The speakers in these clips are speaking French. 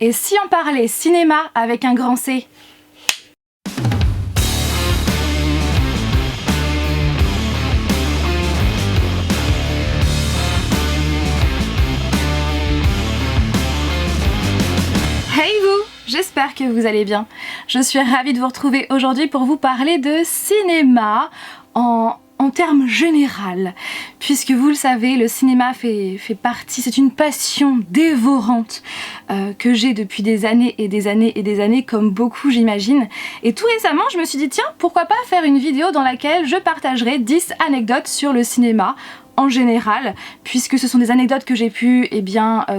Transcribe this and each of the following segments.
Et si on parlait cinéma avec un grand C? Hey vous! J'espère que vous allez bien. Je suis ravie de vous retrouver aujourd'hui pour vous parler de cinéma en termes général, puisque vous le savez, le cinéma fait partie, c'est une passion dévorante que j'ai depuis des années et des années et des années, comme beaucoup j'imagine. Et tout récemment, je me suis dit, tiens, pourquoi pas faire une vidéo dans laquelle je partagerai 10 anecdotes sur le cinéma en général, puisque ce sont des anecdotes que j'ai pu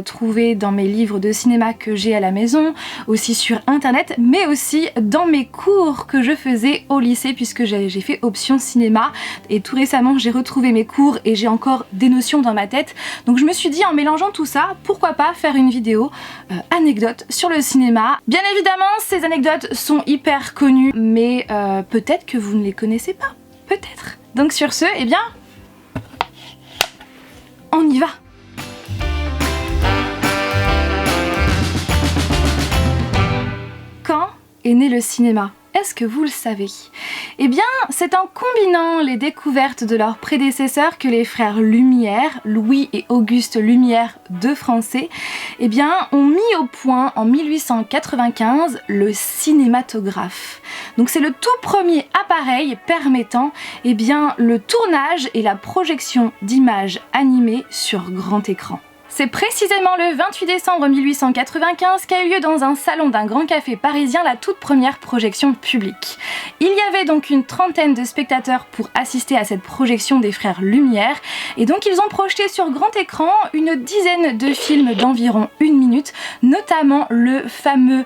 trouver dans mes livres de cinéma que j'ai à la maison, aussi sur internet, mais aussi dans mes cours que je faisais au lycée, puisque j'ai fait option cinéma, et tout récemment j'ai retrouvé mes cours et j'ai encore des notions dans ma tête. Donc je me suis dit, en mélangeant tout ça, pourquoi pas faire une vidéo anecdotes sur le cinéma. Bien évidemment, ces anecdotes sont hyper connues, mais peut-être que vous ne les connaissez pas, peut-être. Donc sur ce, eh bien, on y va! Quand est né le cinéma? Est-ce que vous le savez? Eh bien, c'est en combinant les découvertes de leurs prédécesseurs que les frères Lumière, Louis et Auguste Lumière, deux Français, ont mis au point en 1895 le cinématographe. Donc c'est le tout premier appareil permettant le tournage et la projection d'images animées sur grand écran. C'est précisément le 28 décembre 1895 qu'a eu lieu dans un salon d'un grand café parisien la toute première projection publique. Il y avait donc une trentaine de spectateurs pour assister à cette projection des frères Lumière, et donc ils ont projeté sur grand écran une dizaine de films d'environ 1 minute, notamment le fameux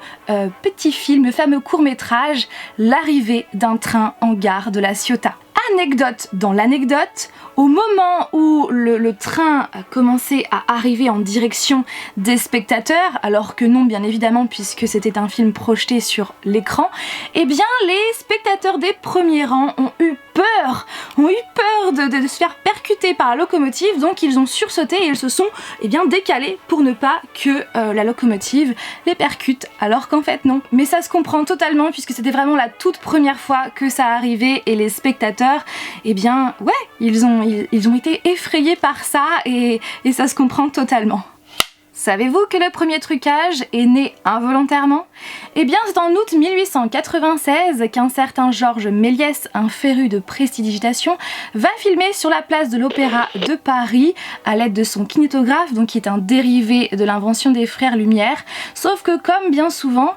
petit film, le fameux court-métrage L'arrivée d'un train en gare de la Ciotat. Anecdote dans l'anecdote, au moment où le train a commencé à arriver en direction des spectateurs, alors que non bien évidemment puisque c'était un film projeté sur l'écran, les spectateurs des premiers rangs ont eu peur de se faire percuter par la locomotive, donc ils ont sursauté et ils se sont décalés pour ne pas que la locomotive les percute, alors qu'en fait non. Mais ça se comprend totalement puisque c'était vraiment la toute première fois que ça arrivait et les spectateurs, ils ont été effrayés par ça et ça se comprend totalement. Savez-vous que le premier trucage est né involontairement? C'est en août 1896 qu'un certain Georges Méliès, un féru de prestidigitation, va filmer sur la place de l'Opéra de Paris à l'aide de son kinétographe, donc qui est un dérivé de l'invention des frères Lumière. Sauf que comme bien souvent,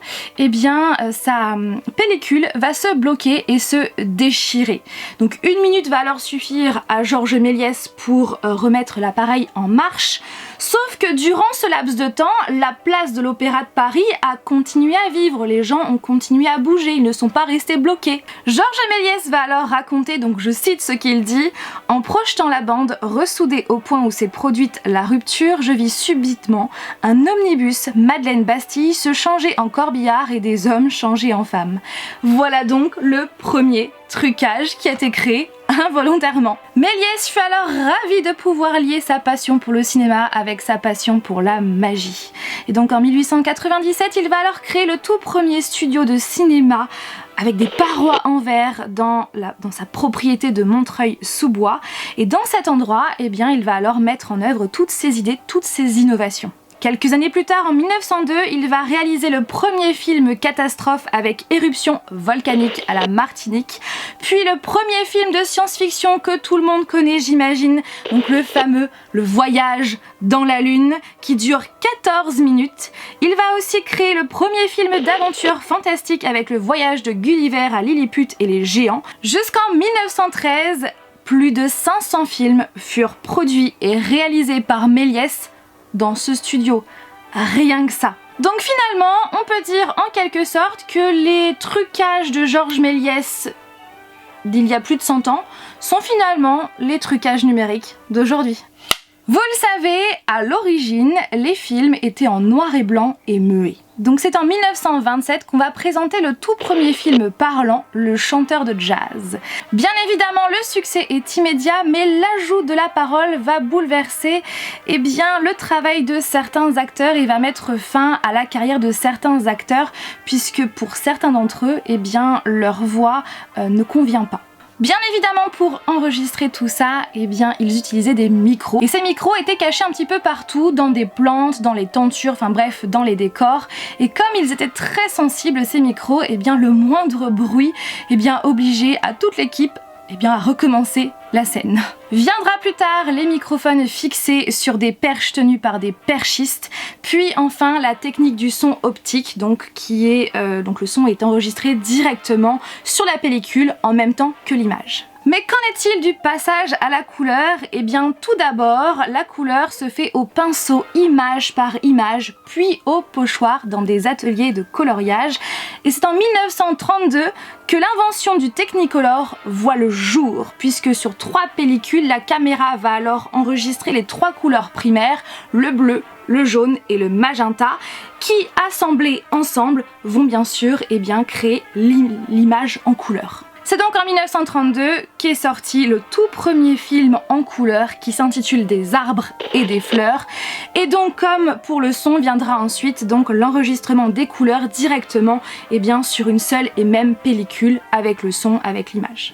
sa pellicule va se bloquer et se déchirer. Donc 1 minute va alors suffire à Georges Méliès pour remettre l'appareil en marche. Sauf que durant ce laps de temps, la place de l'Opéra de Paris a continué à vivre, les gens ont continué à bouger, ils ne sont pas restés bloqués. Georges Méliès va alors raconter, donc je cite ce qu'il dit: « En projetant la bande, ressoudée au point où s'est produite la rupture, je vis subitement un omnibus Madeleine Bastille se changer en corbillard et des hommes changer en femmes. » Voilà donc le premier trucage qui a été créé involontairement. Méliès fut alors ravi de pouvoir lier sa passion pour le cinéma avec sa passion pour la magie. Et donc en 1897, il va alors créer le tout premier studio de cinéma avec des parois en verre dans sa propriété de Montreuil-sous-Bois. Et dans cet endroit, il va alors mettre en œuvre toutes ses idées, toutes ses innovations. Quelques années plus tard, en 1902, il va réaliser le premier film catastrophe avec éruption volcanique à la Martinique, puis le premier film de science-fiction que tout le monde connaît, j'imagine, donc le fameux Le Voyage dans la Lune, qui dure 14 minutes. Il va aussi créer le premier film d'aventure fantastique avec le voyage de Gulliver à Lilliput et les géants. Jusqu'en 1913, plus de 500 films furent produits et réalisés par Méliès dans ce studio, rien que ça. Donc finalement, on peut dire en quelque sorte que les trucages de Georges Méliès d'il y a plus de 100 ans sont finalement les trucages numériques d'aujourd'hui. Vous le savez, à l'origine, les films étaient en noir et blanc et muets. Donc c'est en 1927 qu'on va présenter le tout premier film parlant, Le chanteur de jazz. Bien évidemment, le succès est immédiat, mais l'ajout de la parole va bouleverser le travail de certains acteurs et va mettre fin à la carrière de certains acteurs, puisque pour certains d'entre eux, leur voix ne convient pas. Bien évidemment, pour enregistrer tout ça, ils utilisaient des micros. Et ces micros étaient cachés un petit peu partout, dans des plantes, dans les tentures, enfin bref, dans les décors. Et comme ils étaient très sensibles, ces micros, le moindre bruit, obligeait à toute l'équipe à recommencer la scène. Viendra plus tard les microphones fixés sur des perches tenues par des perchistes, puis enfin la technique du son optique, donc le son est enregistré directement sur la pellicule en même temps que l'image. Mais qu'en est-il du passage à la couleur? Tout d'abord, la couleur se fait au pinceau image par image, puis au pochoir dans des ateliers de coloriage. Et c'est en 1932 que l'invention du Technicolor voit le jour, puisque sur 3 pellicules, la caméra va alors enregistrer les 3 couleurs primaires, le bleu, le jaune et le magenta, qui assemblés ensemble vont bien sûr créer l'image en couleur. C'est donc en 1932 qu'est sorti le tout premier film en couleur qui s'intitule Des arbres et des fleurs. Et donc comme pour le son, viendra ensuite l'enregistrement des couleurs directement sur une seule et même pellicule avec le son, avec l'image.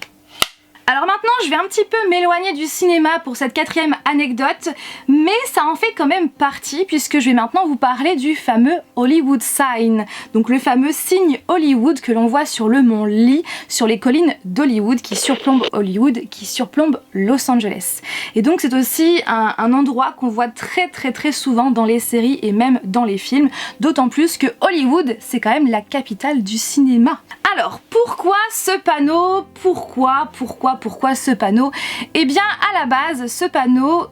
Alors maintenant, je vais un petit peu m'éloigner du cinéma pour cette 4e anecdote, mais ça en fait quand même partie puisque je vais maintenant vous parler du fameux Hollywood Sign, donc le fameux signe Hollywood que l'on voit sur le mont Lee, sur les collines d'Hollywood qui surplombent Hollywood, qui surplombent Los Angeles. Et donc c'est aussi un endroit qu'on voit très souvent dans les séries et même dans les films, d'autant plus que Hollywood, c'est quand même la capitale du cinéma. Alors, pourquoi ce panneau? Pourquoi ce panneau? À la base, ce panneau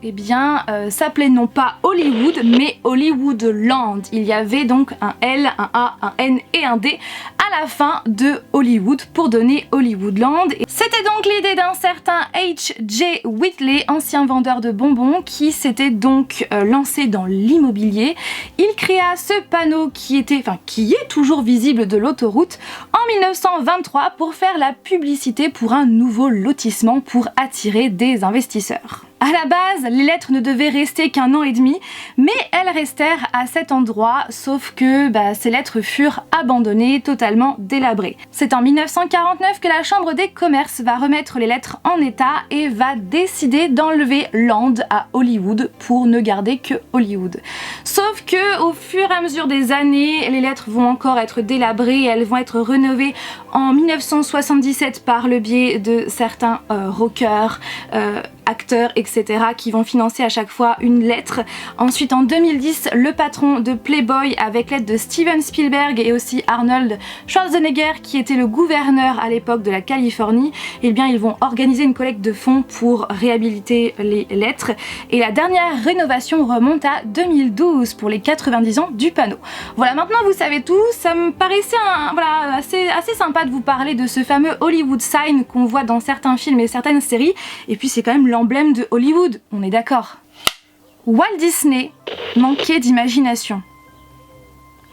s'appelait non pas Hollywood, mais Hollywoodland. Il y avait donc un L, un A, un N et un D à la fin de Hollywood pour donner Hollywoodland. C'était donc l'idée d'un certain H.J. Whitley, ancien vendeur de bonbons, qui s'était donc lancé dans l'immobilier. Il créa ce panneau qui est toujours visible de l'autoroute en 1923 pour faire la publicité pour un nouveau lotissement pour attirer des investisseurs. À la base, les lettres ne devaient rester qu'un an et demi, mais elles restèrent à cet endroit, sauf que ces lettres furent abandonnées, totalement délabrées. C'est en 1949 que la Chambre des commerces va remettre les lettres en état et va décider d'enlever Land à Hollywood pour ne garder que Hollywood. Sauf que au fur et à mesure des années, les lettres vont encore être délabrées et elles vont être rénovées en 1977 par le biais de certains rockers, acteurs, etc. qui vont financer à chaque fois une lettre. Ensuite en 2010, le patron de Playboy avec l'aide de Steven Spielberg et aussi Arnold Schwarzenegger qui était le gouverneur à l'époque de la Californie, ils vont organiser une collecte de fonds pour réhabiliter les lettres. Et la dernière rénovation remonte à 2012 pour les 90 ans du panneau. Voilà, maintenant vous savez tout. Ça me paraissait assez sympa de vous parler de ce fameux Hollywood Sign qu'on voit dans certains films et certaines séries. Et puis c'est quand même l'emblème de Hollywood, on est d'accord. Walt Disney manquait d'imagination.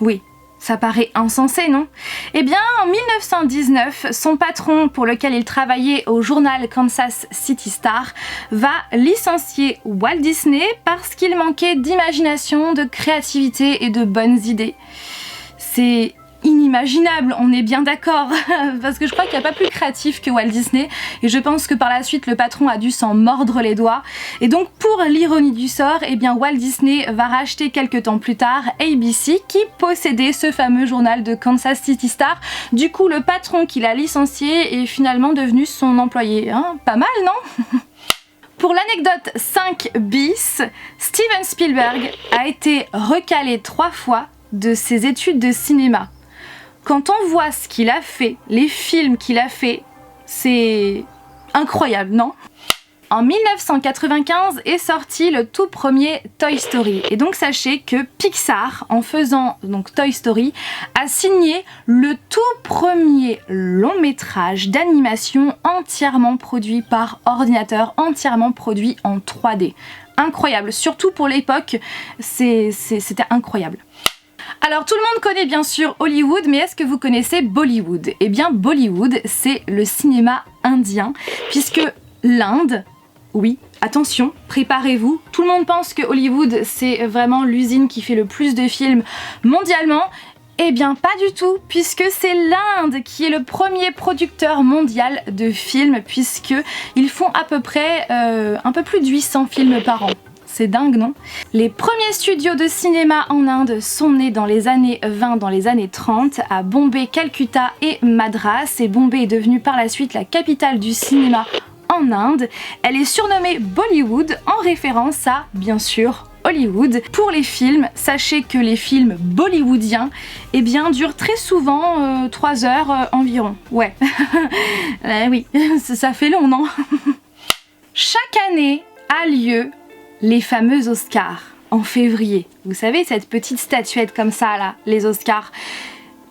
Oui, ça paraît insensé, non? En 1919, son patron pour lequel il travaillait au journal Kansas City Star va licencier Walt Disney parce qu'il manquait d'imagination, de créativité et de bonnes idées. C'est inimaginable, on est bien d'accord, parce que je crois qu'il n'y a pas plus créatif que Walt Disney, et je pense que par la suite le patron a dû s'en mordre les doigts. Et donc pour l'ironie du sort, Walt Disney va racheter quelques temps plus tard ABC qui possédait ce fameux journal de Kansas City Star. Du coup le patron qui l'a licencié est finalement devenu son employé, hein, pas mal non? Pour l'anecdote 5 bis, Steven Spielberg a été recalé 3 fois de ses études de cinéma. Quand on voit ce qu'il a fait, les films qu'il a fait, c'est incroyable, non? En 1995 est sorti le tout premier Toy Story. Et donc sachez que Pixar, en faisant donc Toy Story, a signé le tout premier long métrage d'animation entièrement produit par ordinateur, entièrement produit en 3D. Incroyable, surtout pour l'époque, c'était incroyable. Alors tout le monde connaît bien sûr Hollywood, mais est-ce que vous connaissez Bollywood? Eh bien Bollywood, c'est le cinéma indien, puisque l'Inde, oui, attention, préparez-vous, tout le monde pense que Hollywood c'est vraiment l'usine qui fait le plus de films mondialement. Eh bien pas du tout, puisque c'est l'Inde qui est le premier producteur mondial de films, puisqu'ils font à peu près un peu plus de 800 films par an. C'est dingue, non? Les premiers studios de cinéma en Inde sont nés dans les années 20, dans les années 30, à Bombay, Calcutta et Madras, et Bombay est devenue par la suite la capitale du cinéma en Inde. Elle est surnommée Bollywood en référence à, bien sûr, Hollywood. Pour les films, sachez que les films bollywoodiens eh bien, durent très souvent 3 heures environ. Ouais, oui, ça fait long, non? Chaque année a lieu les fameux Oscars en février. Vous savez, cette petite statuette comme ça, là, les Oscars.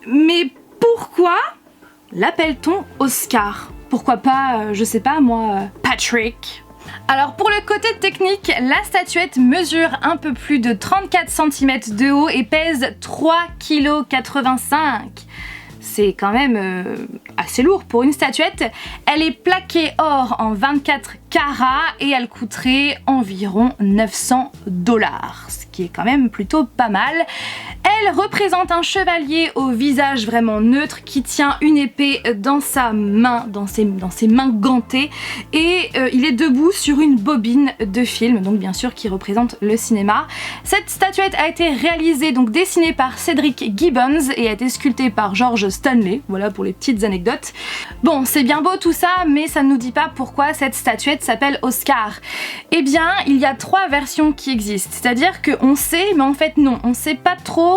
Mais pourquoi l'appelle-t-on Oscar? Pourquoi pas, je sais pas moi, Patrick? Alors pour le côté technique, la statuette mesure un peu plus de 34 cm de haut et pèse 3,85 kg. C'est quand même assez lourd pour une statuette. Elle est plaquée or en 24 carats et elle coûterait environ 900 $, ce qui est quand même plutôt pas mal. Elle représente un chevalier au visage vraiment neutre qui tient une épée dans sa main, dans ses mains gantées, et il est debout sur une bobine de film, donc bien sûr qui représente le cinéma. Cette statuette a été réalisée, donc dessinée par Cedric Gibbons et a été sculptée par George Stanley, voilà pour les petites anecdotes. Bon, c'est bien beau tout ça, mais ça ne nous dit pas pourquoi cette statuette s'appelle Oscar. Eh bien, il y a 3 versions qui existent, c'est-à-dire qu'on sait, mais en fait non, on sait pas trop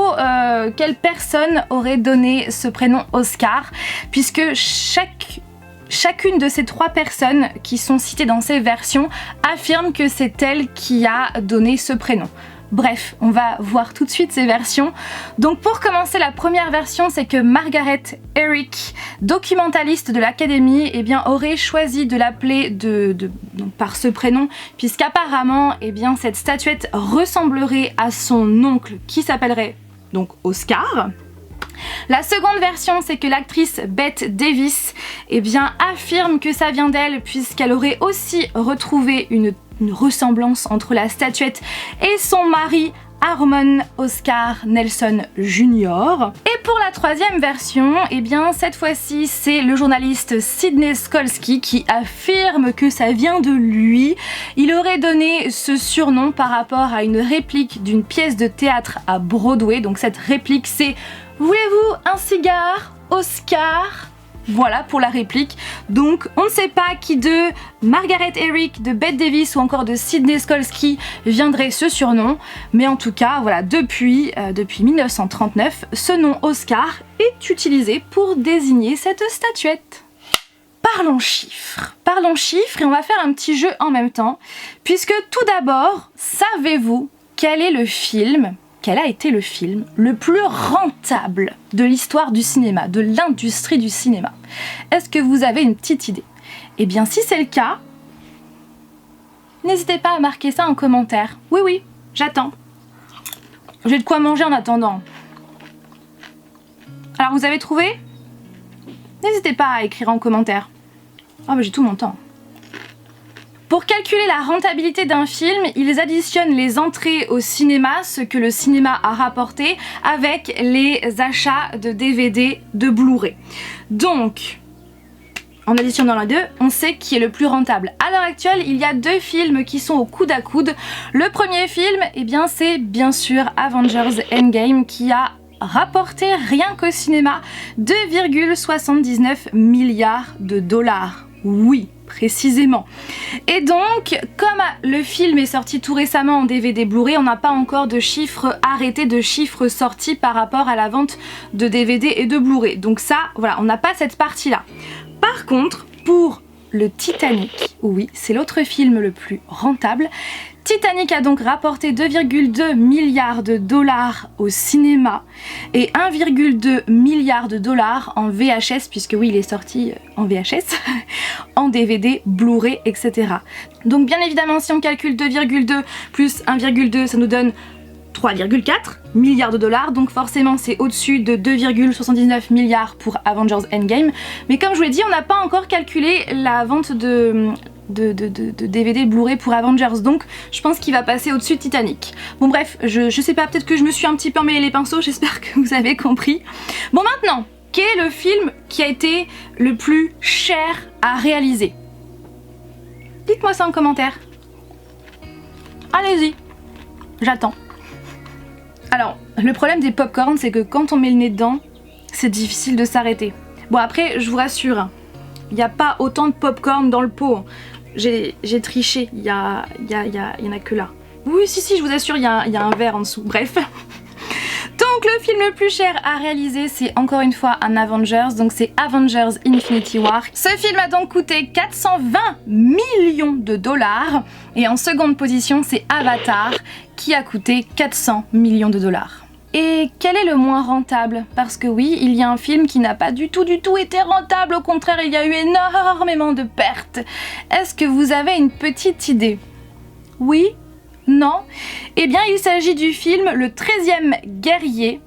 quelle personne aurait donné ce prénom Oscar, puisque chacune de ces 3 personnes qui sont citées dans ces versions affirme que c'est elle qui a donné ce prénom. Bref, on va voir tout de suite ces versions. Donc pour commencer, la première version, c'est que Margaret Herrick, documentaliste de l'Académie, eh bien, aurait choisi de l'appeler donc par ce prénom, puisqu'apparemment eh bien, cette statuette ressemblerait à son oncle qui s'appellerait donc Oscar. La seconde version, c'est que l'actrice Bette Davis eh bien, affirme que ça vient d'elle, puisqu'elle aurait aussi retrouvé une ressemblance entre la statuette et son mari Harmon Oscar Nelson Jr. Et pour la troisième version, eh bien cette fois-ci c'est le journaliste Sidney Skolsky qui affirme que ça vient de lui. Il aurait donné ce surnom par rapport à une réplique d'une pièce de théâtre à Broadway. Donc cette réplique c'est « Voulez-vous un cigare, Oscar ?» Voilà pour la réplique. Donc on ne sait pas qui de Margaret Herrick, de Bette Davis ou encore de Sidney Skolsky viendrait ce surnom, mais en tout cas voilà, depuis 1939, ce nom Oscar est utilisé pour désigner cette statuette. Parlons chiffres et on va faire un petit jeu en même temps, puisque tout d'abord, savez-vous quel a été le film le plus rentable de l'histoire du cinéma, de l'industrie du cinéma? Est-ce que vous avez une petite idée? Eh bien si c'est le cas, n'hésitez pas à marquer ça en commentaire. Oui, j'attends. J'ai de quoi manger en attendant. Alors vous avez trouvé? N'hésitez pas à écrire en commentaire. Oh bah j'ai tout mon temps. Pour calculer la rentabilité d'un film, ils additionnent les entrées au cinéma, ce que le cinéma a rapporté, avec les achats de DVD, de Blu-ray. Donc, en additionnant les deux, on sait qui est le plus rentable. À l'heure actuelle, il y a 2 films qui sont au coude à coude. Le premier film, eh bien, c'est bien sûr Avengers Endgame qui a rapporté rien qu'au cinéma 2,79 milliards de dollars. Oui, précisément. Et donc, comme le film est sorti tout récemment en DVD Blu-ray, on n'a pas encore de chiffres arrêtés, de chiffres sortis par rapport à la vente de DVD et de Blu-ray. Donc ça, voilà, on n'a pas cette partie-là. Par contre, pour le Titanic. Oui, c'est l'autre film le plus rentable. Titanic a donc rapporté 2,2 milliards de dollars au cinéma et 1,2 milliard de dollars en VHS, puisque oui, il est sorti en VHS, en DVD, Blu-ray, etc. Donc bien évidemment, si on calcule 2,2 plus 1,2, ça nous donne 3,4 milliards de dollars, donc forcément c'est au-dessus de 2,79 milliards pour Avengers Endgame. Mais comme je vous l'ai dit, on n'a pas encore calculé la vente de DVD Blu-ray pour Avengers, donc je pense qu'il va passer au-dessus de Titanic. Bon bref, je sais pas, peut-être que je me suis un petit peu emmêlé les pinceaux, j'espère que vous avez compris. Bon maintenant, quel est le film qui a été le plus cher à réaliser? Dites-moi ça en commentaire. Allez-y, j'attends. Alors, le problème des pop-corn, c'est que quand on met le nez dedans, c'est difficile de s'arrêter. Bon après, je vous rassure, il n'y a pas autant de pop-corn dans le pot. J'ai triché, il y en a que là. Oui, si, je vous assure, il y a un verre en dessous. Bref. Donc le film le plus cher à réaliser, c'est encore une fois un Avengers, donc c'est Avengers Infinity War. Ce film a donc coûté 420 millions de dollars et en seconde position c'est Avatar qui a coûté 400 millions de dollars. Et quel est le moins rentable? Parce que oui, il y a un film qui n'a pas du tout été rentable, au contraire il y a eu énormément de pertes. Est-ce que vous avez une petite idée? Oui? Non? Eh bien il s'agit du film Le 13e guerrier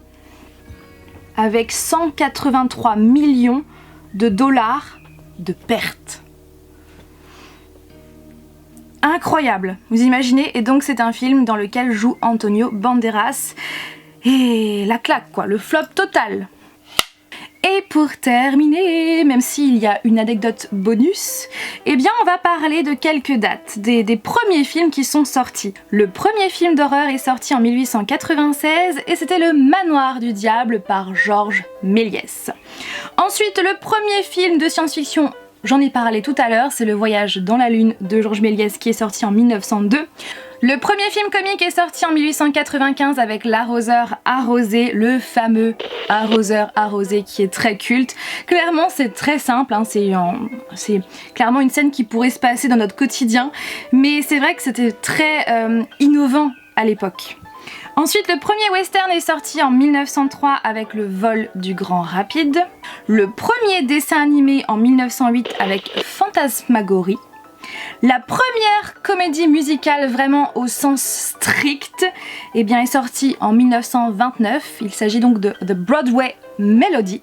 avec 183 millions de dollars de pertes. Incroyable, vous imaginez? Et donc c'est un film dans lequel joue Antonio Banderas. Et la claque quoi, le flop total. Et pour terminer, même s'il y a une anecdote bonus, eh bien on va parler de quelques dates, des premiers films qui sont sortis. Le premier film d'horreur est sorti en 1896 et c'était Le Manoir du Diable par Georges Méliès. Ensuite, le premier film de science-fiction, j'en ai parlé tout à l'heure, c'est Le Voyage dans la Lune de Georges Méliès qui est sorti en 1902. Le premier film comique est sorti en 1895 avec L'arroseur arrosé, le fameux arroseur arrosé qui est très culte. Clairement c'est très simple, hein, c'est clairement une scène qui pourrait se passer dans notre quotidien, mais c'est vrai que c'était très innovant à l'époque. Ensuite, le premier western est sorti en 1903 avec Le Vol du Grand Rapide. Le premier dessin animé en 1908 avec Fantasmagorie. La première comédie musicale vraiment au sens strict eh bien, est sortie en 1929. Il s'agit donc de The Broadway Melody.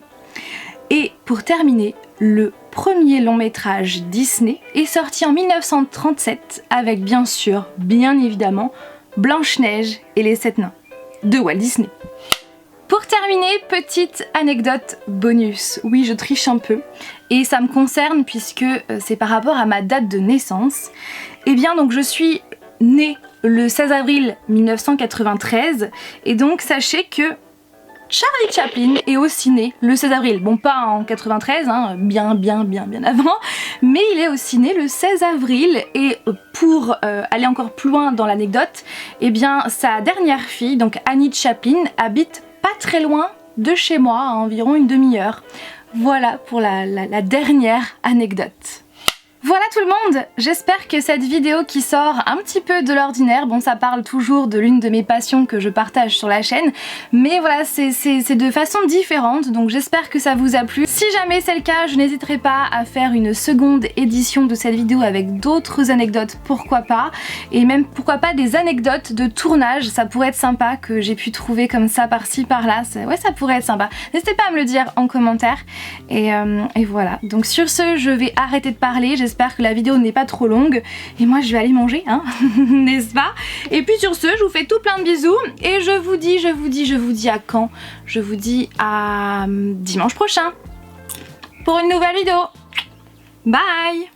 Et pour terminer, le premier long métrage Disney est sorti en 1937 avec bien évidemment, Blanche-Neige et les 7 nains de Walt Disney. Pour terminer, petite anecdote bonus. Oui, je triche un peu et ça me concerne puisque c'est par rapport à ma date de naissance. Eh bien donc je suis née le 16 avril 1993 et donc sachez que Charlie Chaplin est aussi né le 16 avril. Bon, pas en 93, hein, bien avant, mais il est aussi né le 16 avril et pour aller encore plus loin dans l'anecdote, eh bien sa dernière fille, donc Annie Chaplin, habite pas très loin de chez moi, à environ une demi-heure. Voilà pour la dernière anecdote. Voilà tout le monde, j'espère que cette vidéo qui sort un petit peu de l'ordinaire, bon ça parle toujours de l'une de mes passions que je partage sur la chaîne, mais voilà c'est de façon différente, donc j'espère que ça vous a plu. Si jamais c'est le cas, je n'hésiterai pas à faire une seconde édition de cette vidéo avec d'autres anecdotes, pourquoi pas, et même pourquoi pas des anecdotes de tournage, ça pourrait être sympa que j'ai pu trouver comme ça par-ci par-là, ouais ça pourrait être sympa. N'hésitez pas à me le dire en commentaire, et voilà. Donc sur ce, je vais arrêter de parler, j'espère que la vidéo n'est pas trop longue et moi je vais aller manger, hein, n'est-ce pas? Et puis sur ce, je vous fais tout plein de bisous et je vous dis à quand? Je vous dis à dimanche prochain pour une nouvelle vidéo. Bye!